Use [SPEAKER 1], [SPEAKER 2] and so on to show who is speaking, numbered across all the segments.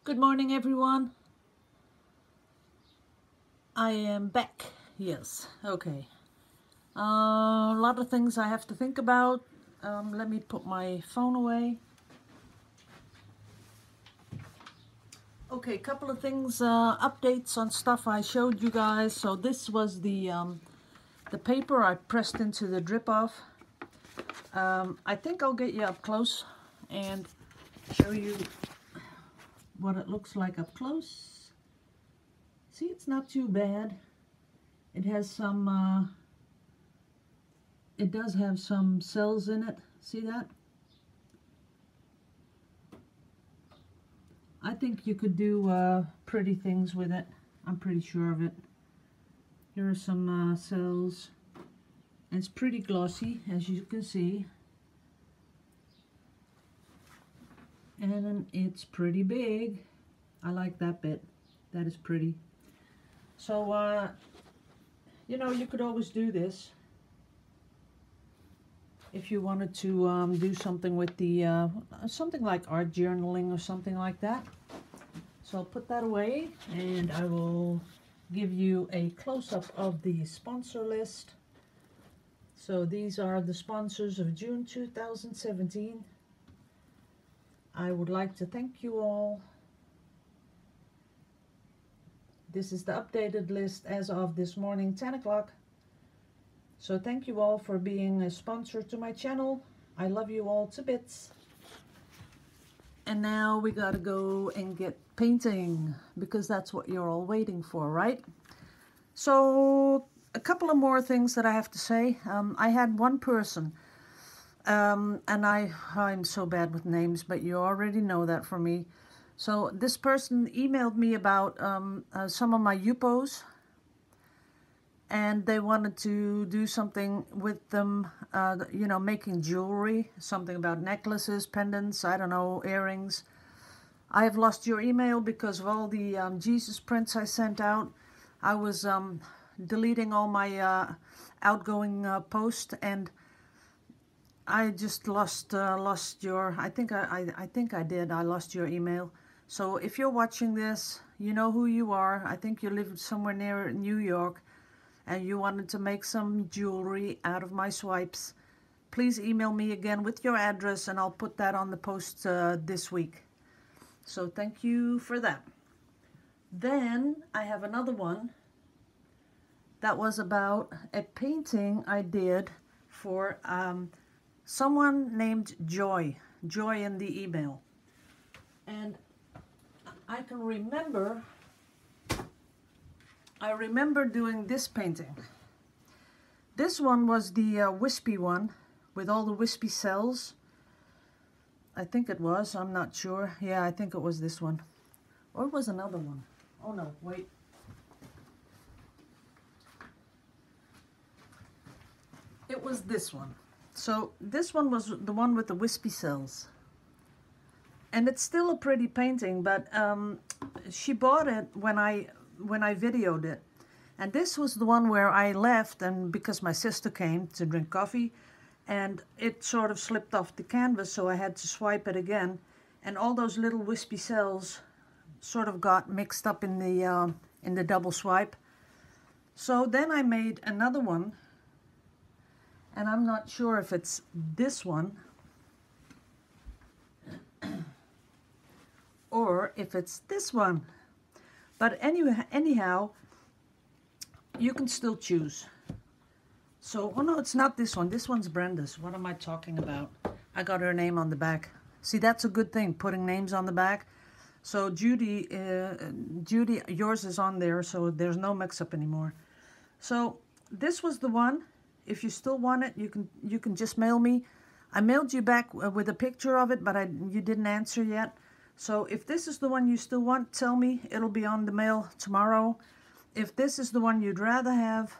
[SPEAKER 1] Good morning, everyone. I am back. Yes, okay. A lot of things I have to think about. Let me put my phone away. Okay, couple of things, updates on stuff I showed you guys. So this was the paper I pressed into the drip off. I think I'll get you up close and show you what it looks like up close. See, it's not too bad. It has some, it does have some cells in it. See that? I think you could do pretty things with it. I'm pretty sure of it. Here are some cells. It's pretty glossy, as you can see. And it's pretty big. I like that bit. That is pretty. So, you know, you could always do this if you wanted to do something with the, something like art journaling or something like that. So I'll put that away and I will give you a close-up of the sponsor list. So these are the sponsors of June 2017. I would like to thank you all. This is the updated list as of this morning, 10 o'clock. So thank you all for being a sponsor to my channel. I love you all to bits. And now we gotta go and get painting because that's what you're all waiting for, right? So a couple of more things that I have to say. I had one person, and I'm so bad with names, but you already know that from me. So this person emailed me about some of my Yuppos, and they wanted to do something with them, you know, making jewelry, something about necklaces, pendants, I don't know, earrings. I have lost your email because of all the Jesus prints I sent out. I was deleting all my outgoing posts, and I just lost your, I think I did. I lost your email. So if you're watching this, you know who you are. I think you live somewhere near New York and you wanted to make some jewelry out of my swipes. Please email me again with your address and I'll put that on the post this week. So thank you for that. Then I have another one that was about a painting I did for someone named Joy in the email. And I can remember, I remember doing this painting. This one was the wispy one with all the wispy cells. I think it was, I'm not sure. Yeah, I think it was this one. Or it was another one. Oh no, wait. It was this one. So this one was the one with the wispy cells. And it's still a pretty painting, but she bought it when I videoed it. And this was the one where I left, and because my sister came to drink coffee, and it sort of slipped off the canvas, so I had to swipe it again. And all those little wispy cells sort of got mixed up in the double swipe. So then I made another one, and I'm not sure if it's this one or if it's this one. But anyhow, you can still choose. So, oh no, it's not this one. This one's Brenda's. What am I talking about? I got her name on the back. See, that's a good thing, putting names on the back. So Judy, yours is on there, so there's no mix-up anymore. So this was the one. If you still want it, you can just mail me. I mailed you back with a picture of it, but you didn't answer yet. So if this is the one you still want, tell me. It'll be on the mail tomorrow. If this is the one you'd rather have,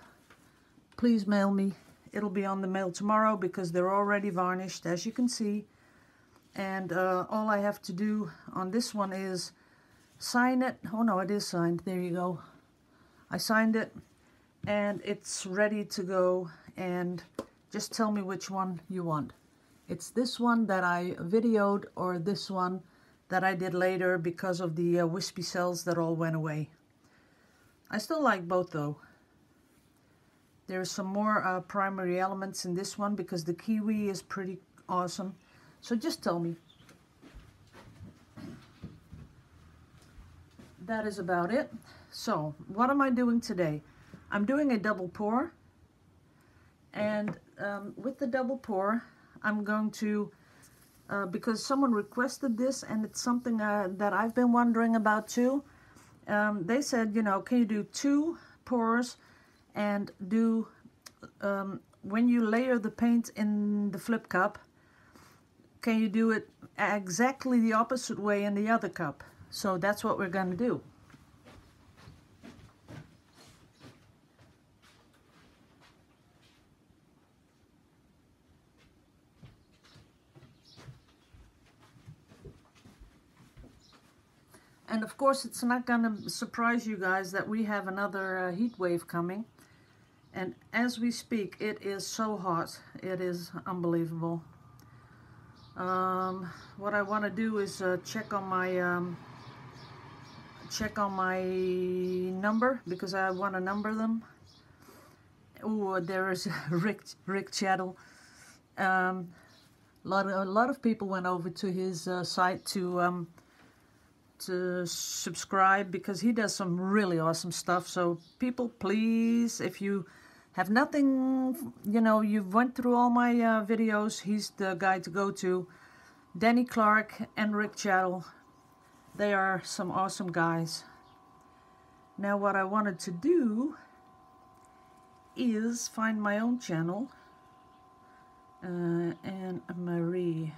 [SPEAKER 1] please mail me. It'll be on the mail tomorrow because they're already varnished, as you can see. And all I have to do on this one is sign it. Oh no, it is signed. There you go. I signed it and it's ready to go. And just tell me which one you want. It's this one that I videoed or this one that I did later because of the wispy cells that all went away. I still like both though. There's some more primary elements in this one because the kiwi is pretty awesome. So just tell me. That is about it. So what am I doing today? I'm doing a double pour, and with the double pour I'm going to because someone requested this, and it's something that I've been wondering about too. They said, you know, can you do 2 pours and do when you layer the paint in the flip cup, can you do it exactly the opposite way in the other cup? So that's what we're going to do. And of course, it's not going to surprise you guys that we have another heat wave coming. And as we speak, it is so hot. It is unbelievable. What I want to do is check on my number, because I want to number them. Oh, there is Rick Chattel. A lot of people went over to his site to subscribe, because he does some really awesome stuff. So people, please, if you have nothing, you know, you've went through all my videos, he's the guy to go to. Danny Clark and Rick Chattel, they are some awesome guys. Now what I wanted to do is find my own channel, Annemarie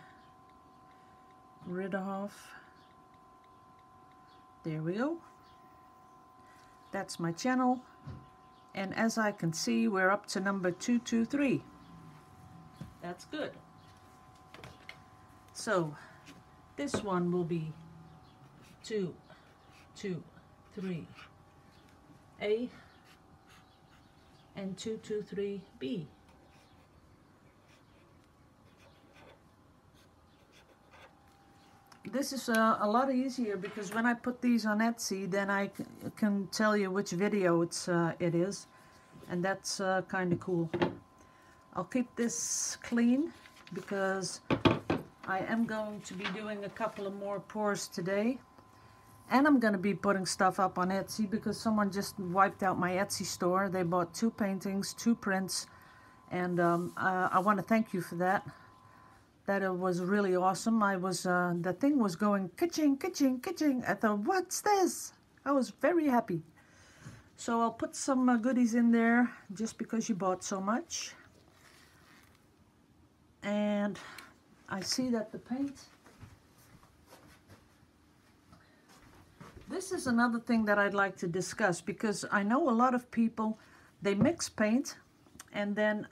[SPEAKER 1] Ridderhof. There we go. That's my channel. And as I can see, we're up to number 223. That's good. So this one will be 2, 2, 3, A, and 2, 2, 3, B. This is a lot easier, because when I put these on Etsy, then I can tell you which video it is, and that's kind of cool. I'll keep this clean because I am going to be doing a couple of more pours today, and I'm going to be putting stuff up on Etsy because someone just wiped out my Etsy store. They bought 2 paintings, 2 prints, and I want to thank you for that. That was really awesome. The thing was going ka-ching, ka-ching, ka-ching. I thought, what's this? I was very happy. So I'll put some goodies in there just because you bought so much. And I see that the paint. This is another thing that I'd like to discuss, because I know a lot of people, they mix paint and then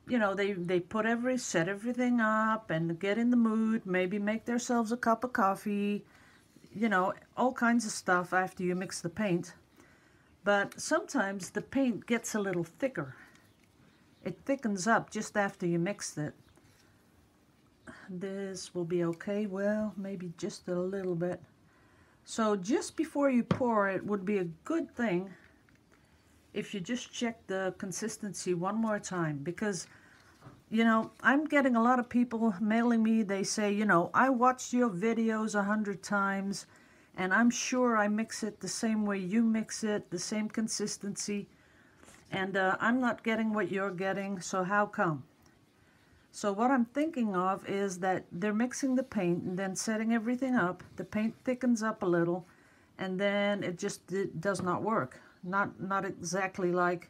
[SPEAKER 1] you know, they set everything up and get in the mood, maybe make themselves a cup of coffee, you know, all kinds of stuff after you mix the paint. But sometimes the paint gets a little thicker. It thickens up just after you mix it. This will be okay, well, maybe just a little bit. So just before you pour, it would be a good thing if you just check the consistency one more time, because you know, I'm getting a lot of people mailing me. They say, you know, I watched your videos 100 times and I'm sure I mix it the same way you mix it, the same consistency, and I'm not getting what you're getting, so how come? So what I'm thinking of is that they're mixing the paint and then setting everything up. The paint thickens up a little, and then it does not work. Not exactly like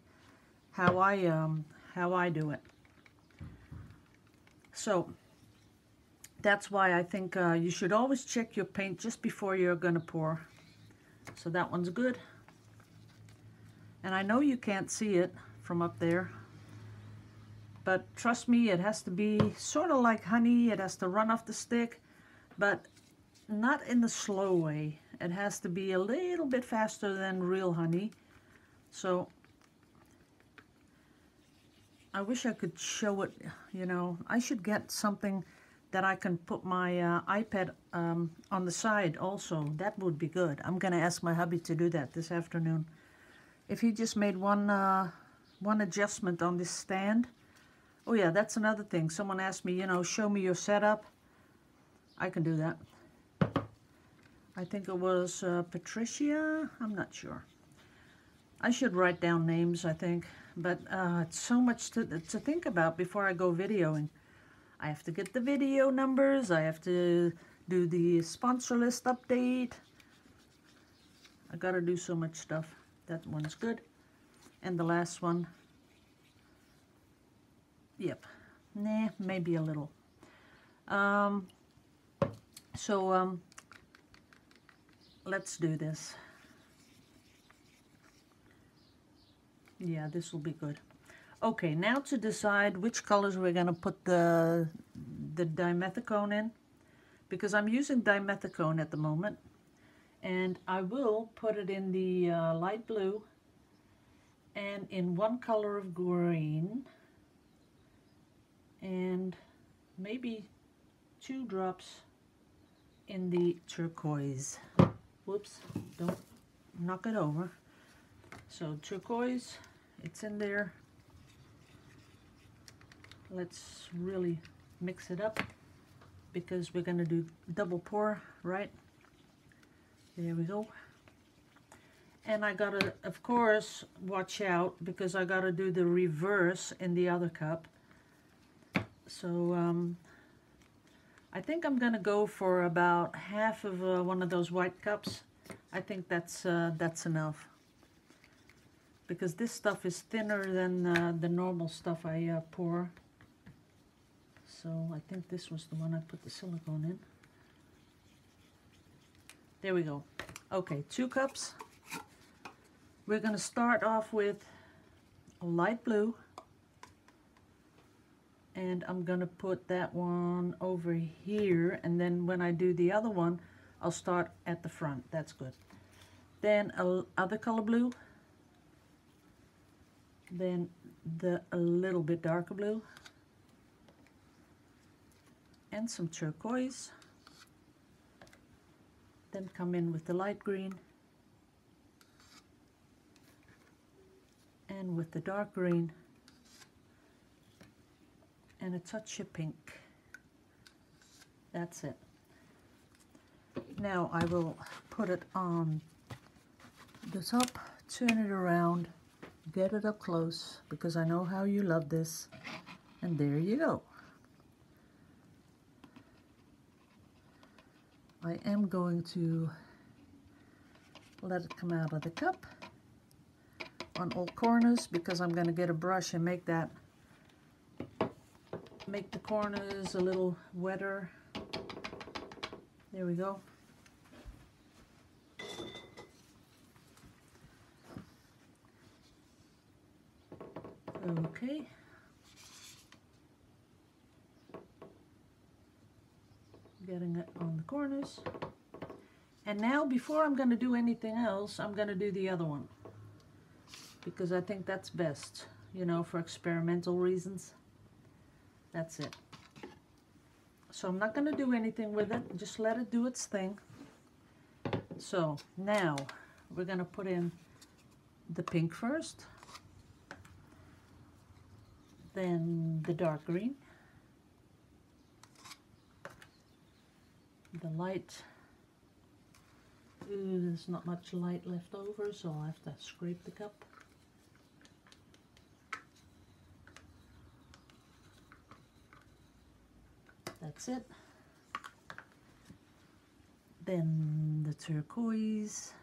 [SPEAKER 1] how I do it. So that's why I think you should always check your paint just before you're going to pour. So that one's good. And I know you can't see it from up there, but trust me, it has to be sort of like honey. It has to run off the stick, but not in the slow way. It has to be a little bit faster than real honey. So I wish I could show it, you know. I should get something that I can put my iPad on the side also. That would be good. I'm gonna ask my hubby to do that this afternoon. If he just made one adjustment on this stand. Oh yeah, that's another thing. Someone asked me, you know, show me your setup. I can do that. I think it was Patricia. I'm not sure. I should write down names, I think. But it's so much to think about before I go videoing. I have to get the video numbers. I have to do the sponsor list update. I gotta do so much stuff. That one's good. And the last one. Yep. Nah, maybe a little. Let's do this. Yeah, this will be good. Okay, now to decide which colors we're going to put the dimethicone in, because I'm using dimethicone at the moment, and I will put it in the light blue and in one color of green and maybe 2 drops in the turquoise. Whoops, don't knock it over. So turquoise, it's in there. Let's really mix it up because we're going to do double pour, right? There we go. And I gotta, of course, watch out because I gotta do the reverse in the other cup. So I think I'm gonna go for about half of one of those white cups. I think that's enough, because this stuff is thinner than the normal stuff I pour. So I think this was the one I put the silicone in. There we go. Okay, 2 cups. We're going to start off with a light blue. And I'm going to put that one over here. And then when I do the other one, I'll start at the front. That's good. Then other color blue. Then a little bit darker blue. And some turquoise. Then come in with the light green. And with the dark green. And a touch of pink. That's it. Now I will put it on the top, turn it around, get it up close, because I know how you love this. And there you go. I am going to let it come out of the cup on all corners, because I'm going to get a brush and make the corners a little wetter. There we go. Okay. Getting it on the corners. And now, before I'm going to do anything else, I'm going to do the other one, because I think that's best, you know, for experimental reasons. That's it. So I'm not going to do anything with it, just let it do its thing. So now we're going to put in the pink first, then the dark green, the light. Ooh, there's not much light left over, so I'll have to scrape the cup. That's it. Then the turquoise,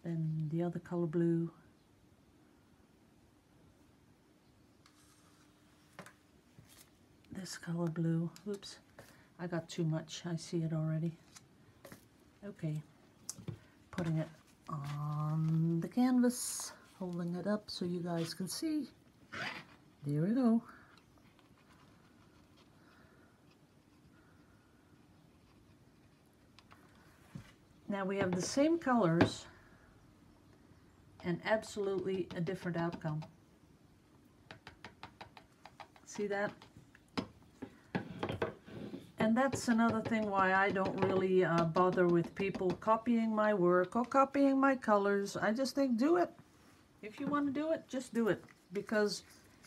[SPEAKER 1] then the other color blue, this color blue. Oops, I got too much. I see it already. Okay, putting it on the canvas, holding it up so you guys can see. There we go. Now we have the same colors and absolutely a different outcome. See that? And that's another thing why I don't really bother with people copying my work or copying my colors. I just think do it. If you want to do it, just do it, because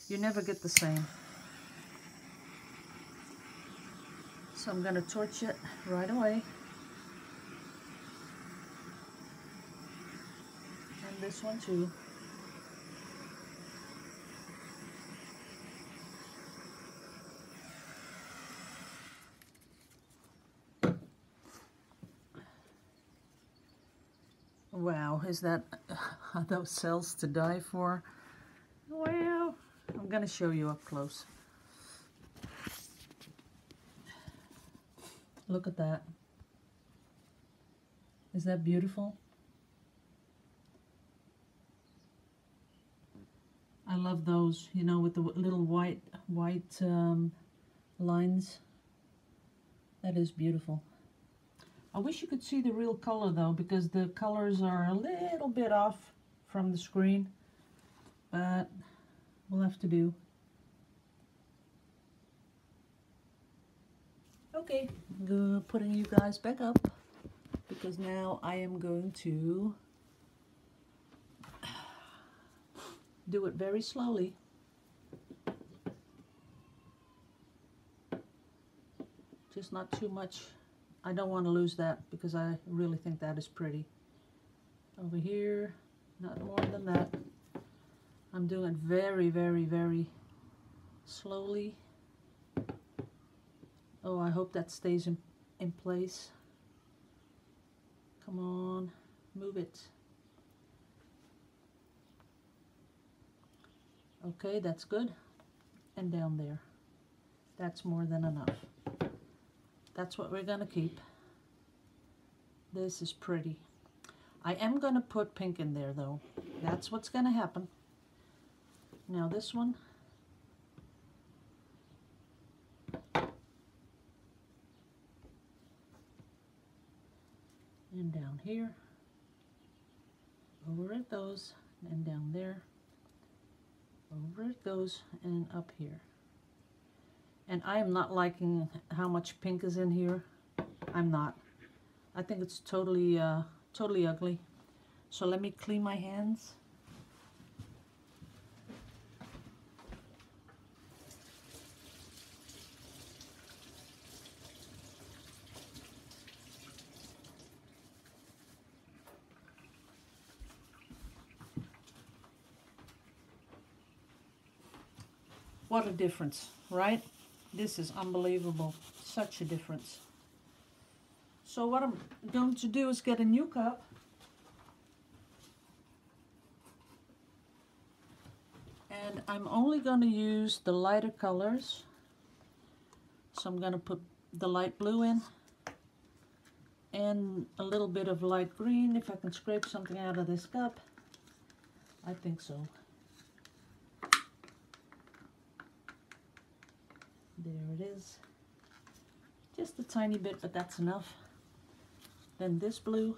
[SPEAKER 1] you never get the same. So I'm going to torch it right away. And this one too. Wow, is that are those cells to die for? Well, I'm going to show you up close. Look at that. Is that beautiful? I love those, you know, with the little white lines. That is beautiful. I wish you could see the real color though, because the colors are a little bit off from the screen, but we'll have to do. Okay, putting you guys back up, because now I am going to do it very slowly. Just not too much. I don't want to lose that, because I really think that is pretty. Over here, not more than that. I'm doing it very, very, very slowly. Oh, I hope that stays in place. Come on, move it. Okay, that's good. And down there. That's more than enough. That's what we're gonna keep. This is pretty. I am gonna put pink in there though. That's what's gonna happen. Now this one. And down here. Over it goes. And down there. Over it goes, and up here. And I am not liking how much pink is in here. I'm not. I think it's totally totally ugly. So let me clean my hands. What a difference, right? This is unbelievable. Such a difference. So what I'm going to do is get a new cup. And I'm only going to use the lighter colors. So I'm going to put the light blue in. And a little bit of light green, if I can scrape something out of this cup. I think so. There it is. Just a tiny bit, but that's enough. Then this blue.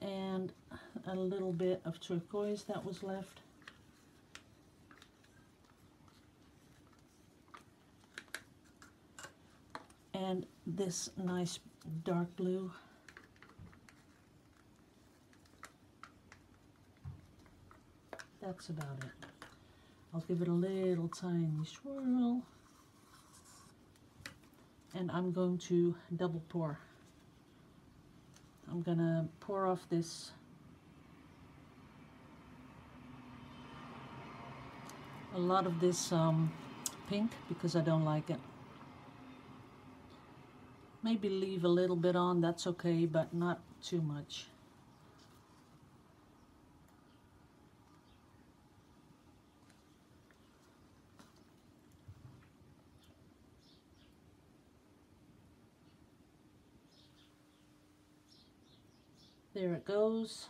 [SPEAKER 1] And a little bit of turquoise that was left. And this nice dark blue. That's about it. I'll give it a little tiny swirl. And I'm going to double pour. I'm gonna pour off this a lot of this pink, because I don't like it. Maybe leave a little bit on, that's okay, but not too much. There it goes.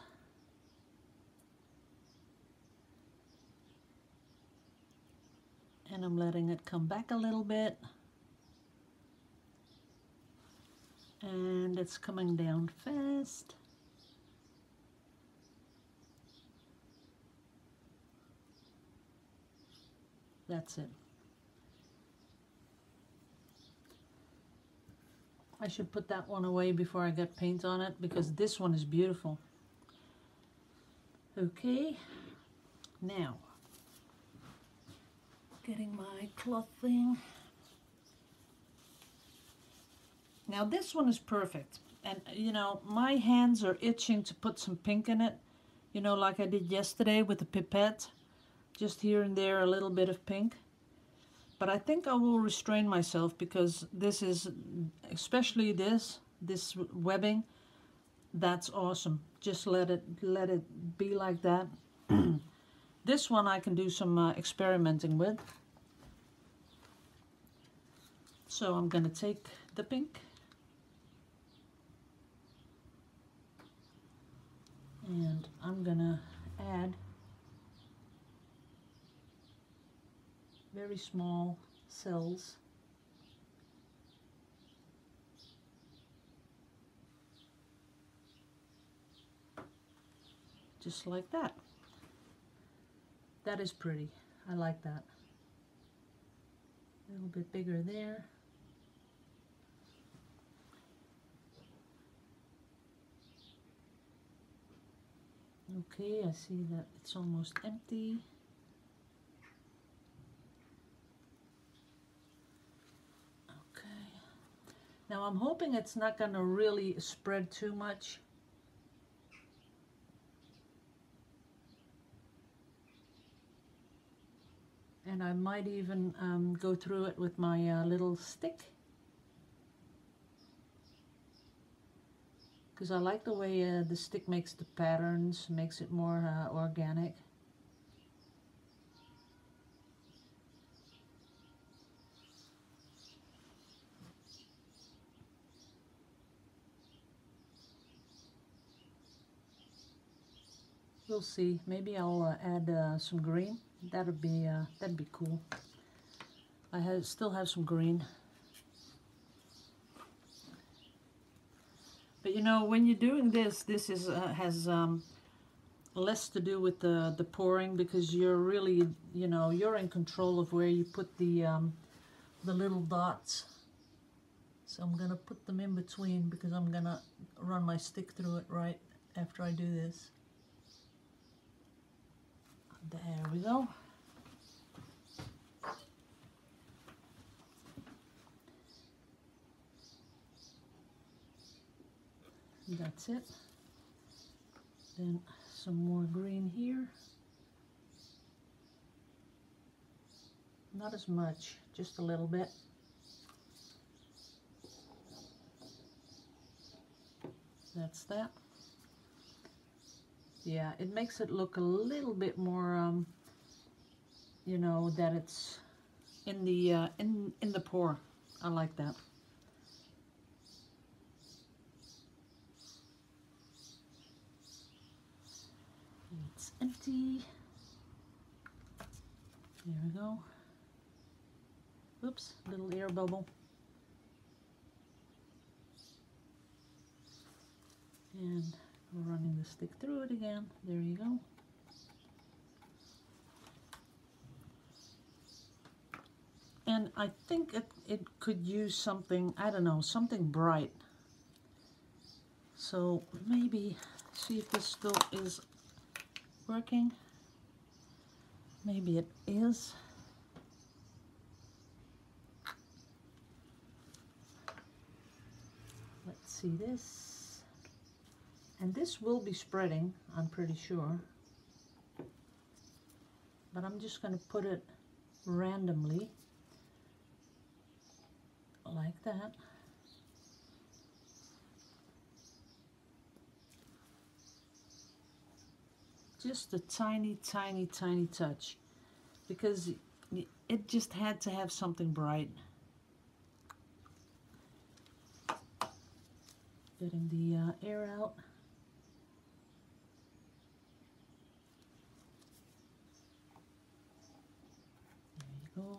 [SPEAKER 1] And I'm letting it come back a little bit. And it's coming down fast. That's it. I should put that one away before I get paint on it, because this one is beautiful. Okay, now getting my cloth thing. Now this one is perfect, and you know, my hands are itching to put some pink in it, you know, like I did yesterday with the pipette, just here and there a little bit of pink. But I think I will restrain myself, because this is, especially this webbing, that's awesome. Just let it be like that. This one I can do some experimenting with. So I'm gonna take the pink and I'm gonna add very small cells. Just like that. That is pretty. I like that. A little bit bigger there. Okay, I see that it's almost empty. Okay. Now I'm hoping it's not going to really spread too much. And I might even go through it with my little stick, because I like the way the stick makes the patterns, makes it more organic. We'll see. Maybe I'll add some green. That'd be cool. Still have some green. But you know, when you're doing this is has less to do with the pouring, because you're really, you know, you're in control of where you put the little dots. So I'm gonna put them in between, because I'm gonna run my stick through it right after I do this. There we go. That's it. Then some more green here. Not as much, just a little bit. That's that. Yeah, it makes it look a little bit more, you know, that it's in the pour. I like that. It's empty. There we go. Oops, little air bubble. And running the stick through it again. There you go. And I think it could use something, I don't know, something bright. So maybe see if this still is working. Maybe it is. Let's see this. And this will be spreading, I'm pretty sure. But I'm just going to put it randomly, like that. Just a tiny, tiny, tiny touch, because it just had to have something bright. Getting the air out. There you go.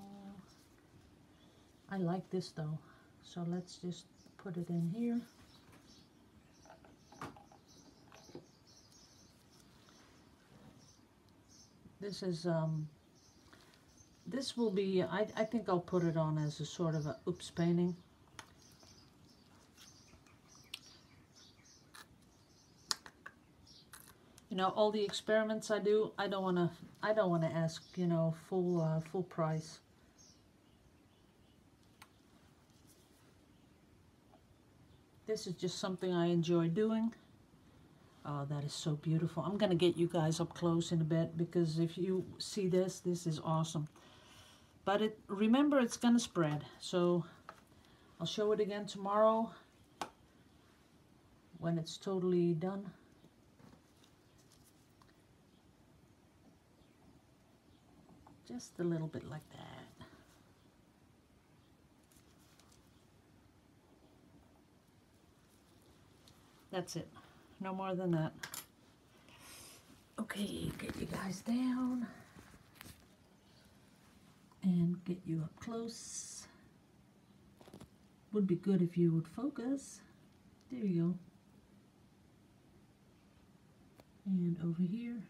[SPEAKER 1] I like this though, so let's just put it in here. This is this will be, I think I'll put it on as a sort of a oops painting. You know, all the experiments I do, I don't wanna ask, you know, full price. This is just something I enjoy doing. Oh, that is so beautiful. I'm gonna get you guys up close in a bit, because if you see this, this is awesome. But remember, it's gonna spread. So I'll show it again tomorrow when it's totally done. Just a little bit like that. That's it. No more than that. Okay, get you guys down and get you up close. Would be good if you would focus. There you go. And over here.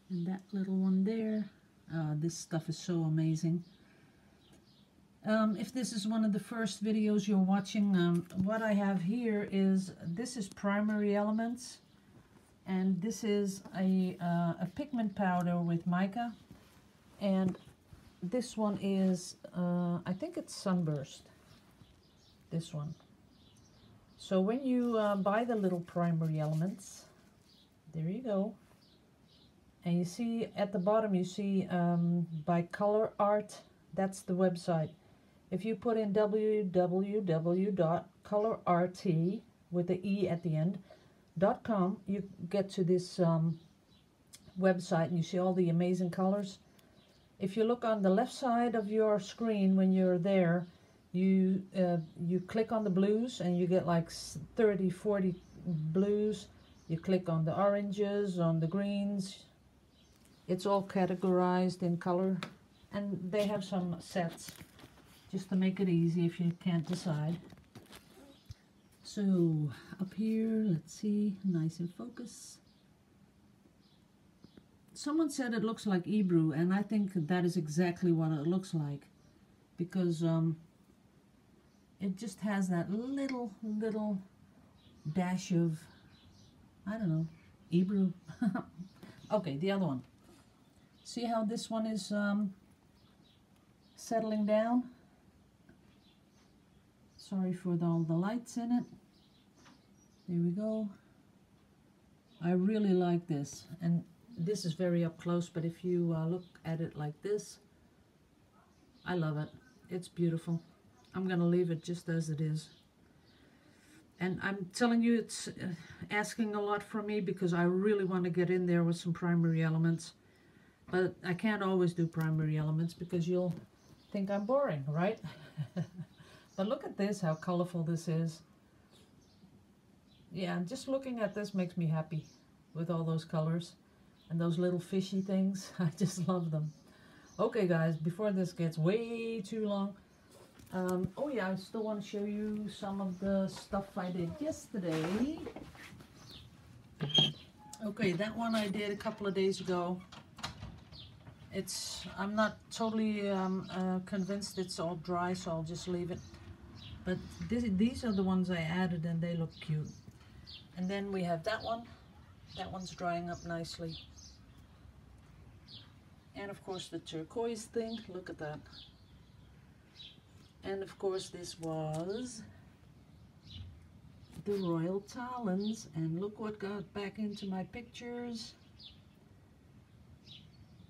[SPEAKER 1] And that little one there. This stuff is so amazing. If this is one of the first videos you're watching, what I have here is, this is primary elements, and this is a pigment powder with mica, and this one is, I think it's Sunburst, this one. So when you buy the little primary elements, there you go, and you see at the bottom, you see by Color Art, that's the website. If you put in www.colorart, with the E at the end, .com, you get to this website, and you see all the amazing colors. If you look on the left side of your screen when you're there, you click on the blues, and you get like 30, 40 blues. You click on the oranges, on the greens. It's all categorized in color, and they have some sets, just to make it easy if you can't decide. So up here, let's see, nice and focus. Someone said it looks like Hebrew, and I think that is exactly what it looks like, because it just has that little dash of, I don't know, Hebrew. Okay, the other one. See how this one is settling down? Sorry for all the lights in it. There we go. I really like this, and this is very up close, but if you look at it like this, I love it. It's beautiful. I'm gonna leave it just as it is. And I'm telling you, it's asking a lot from me, because I really want to get in there with some primary elements. But I can't always do primary elements, because you'll think I'm boring, right? But look at this, how colorful this is. Yeah, just looking at this makes me happy with all those colors and those little fishy things. I just love them. Okay guys, before this gets way too long, oh yeah, I still want to show you some of the stuff I did yesterday. Okay, that one I did a couple of days ago. I'm not totally convinced it's all dry, so I'll just leave it. But these are the ones I added, and they look cute. And then we have that one. That one's drying up nicely. And of course the turquoise thing, look at that. And of course this was the Royal Talons, and look what got back into my pictures.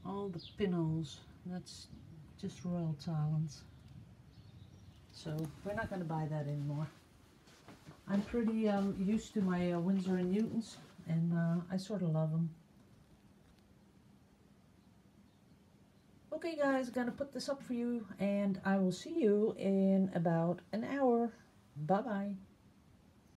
[SPEAKER 1] All the pinholes, that's just Royal Talons. So we're not going to buy that anymore. I'm pretty used to my Winsor & Newtons, and I sort of love them. Okay guys, gonna put this up for you, and I will see you in about an hour. Bye bye.